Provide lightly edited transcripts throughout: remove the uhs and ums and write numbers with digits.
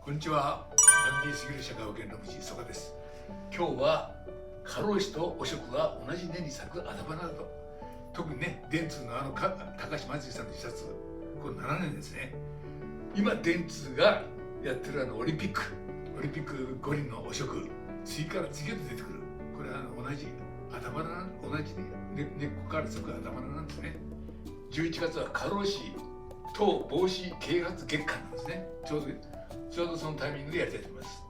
こんにちは。ダンディすぎる社会保険の藤井曽我です。今日は過労死と汚職が同じ根に咲くあだ花だと。特にね、電通の高橋真嗣さんの自殺、これ7年ですね。今電通がやってるオリンピック五輪の汚職、次から次へと出てくる。これは同じあだ花、同じ根っこから咲くあだ花なんですね。11月は過労死等防止啓発月間なんですね。ちょうどそのタイミングでやりたいと思います。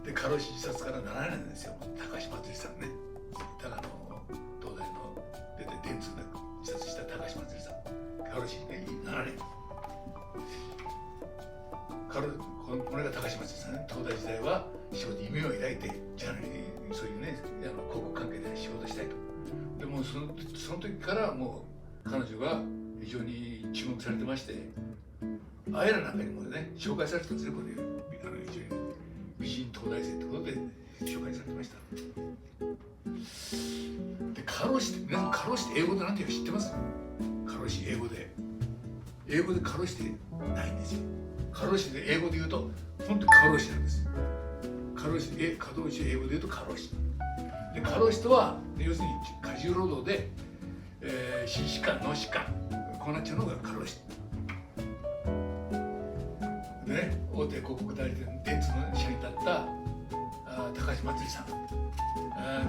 で、過労死自殺から7年ですよ。高橋真嗣さんね。東大の出て電通で自殺した高橋真嗣さん。過労死ね、7年。これが高橋真嗣さんね。東大時代は仕事に夢を抱いて、そういうね、広告関係で仕事したいと。でもその時からもう彼女が非常に注目されてまして、あやらなんかにもね紹介されてたんですね。これ非常に美人東大生ってことで紹介されてました。で、過労死って皆さん、過労死って英語で何て言うか知ってます？過労死英語で過労死ってないんですよ。過労死で英語で言うと本当に過労死なんです。過労死英語で言うと過労死で、過労死とは要するに過重労働で、心疾患脳疾患こうなっちゃうのが過労死でね。大手広告代理店電通の社員だった高橋真嗣さん、こ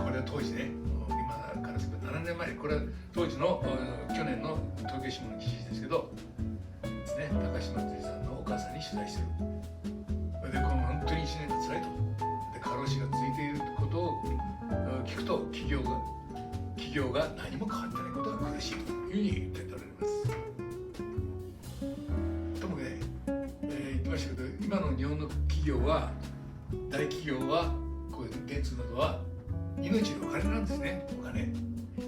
れは当時ね、今からすれば7年前、これは当時の去年の東京新聞の記事ですけどですね、高橋真嗣さんのお母さんに取材してる。で、この本当に1年が辛いと。で、過労死が続いていることを聞くと、企業が何も変わってないことが苦しいというふうに言っておられます。ともね、言ってましたけど、今の日本の企業は、大企業はこういう電通などは命よりお金なんですね。お金、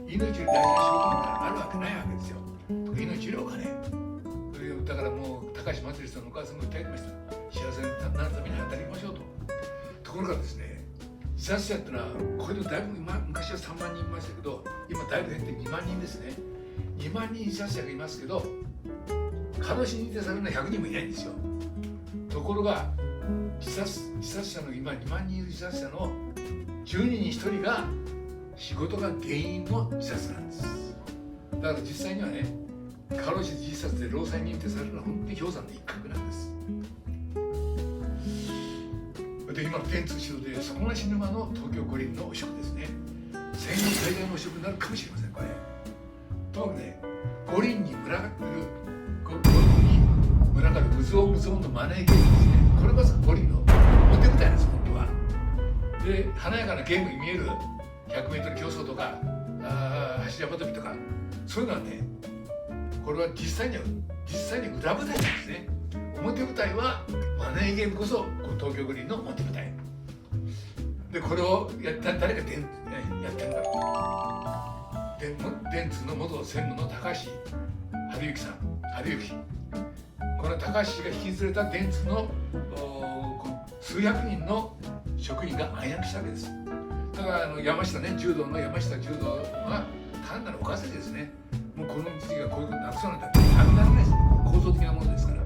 命より大事な仕事があるわけないわけですよ。命よりお金。だからもう高橋真嗣さんのお母さんも訴えてました。幸せになるために働きましょうと。ところがですね、自殺者ってのはこれでだいぶ昔は3万人いましたけど、今だいぶ減って2万人ですね。2万人自殺者がいますけど、過労死認定されるのは100人もいないんですよ。ところが自殺者の今2万人いる自殺者の10人に1人が仕事が原因の自殺なんです。だから実際にはね、過労死自殺で労災認定されるのは本当に氷山の一角なんです。で、今の電通指導で底なし沼の東京五輪の汚職ですね。戦後最大の汚職になるかもしれません。これともかくね、五輪に群がる無造のマネーゲームですね。これこそ五輪の表舞台なんです、本当は。で、華やかなゲームに見える 100m 競争とか走り幅跳びとか、そういうのはね、これは実際に裏舞台なんですね。表舞台はマネーゲームこそ東京五輪の表舞台で、これを誰がやってるんだろう。電通の元専務の高橋治之さん、この高橋氏が引き連れた電通の数百人の職員が暗躍したわけです。だから柔道の山下柔道は単なるお稼ぎですね。もうこの次がこういうことなくそうなんだってなくならないです。構造的なものですから。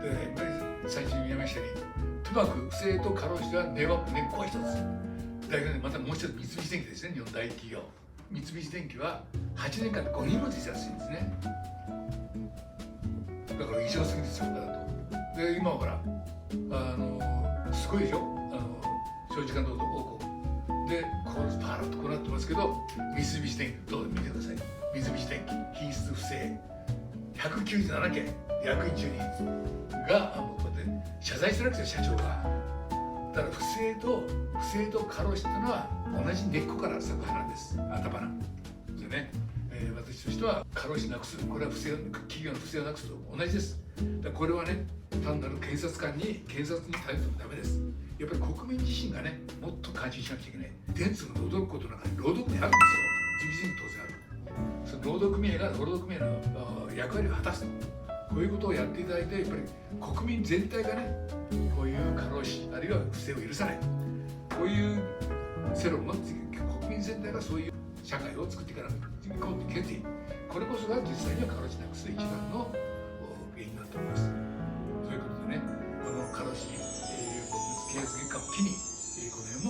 で、やっぱり最初に言いましたように、ともかく不正と過労死は根っこは一つ。だけどね、またもう一つ三菱電機ですね。日本大企業三菱電機は8年間で5人も自殺してるんですね。だから異常すぎですよ、だと。で、今ほらすごいでしょ、長時間労働暴行でこうパーッとこうなってますけど、三菱電機どうぞ見てください。三菱電機品質不正197件、役員10人がこうやって謝罪してるわけですよ、社長が。だから不正と過労死っていうのは同じ根っこから咲く花なんです。頭でね、私としては過労死なくす、これは企業の不正をなくすと同じです。だからこれはね、単なる警察に頼ってもダメです。やっぱり国民自身がね、もっと関心しなくちゃいけない。電通の驚くことなんかに労働組合あるんですよ。当然ある。その労働組合の役割を果たすと、こういうことをやっていただいて、やっぱり国民全体がね、こういう過労死あるいは不正を許さない、こういう世論の国民全体がそういう社会を作っていかなきゃいけない決意、これこそが実際には過労死なくす一番の原月月間を機にこの辺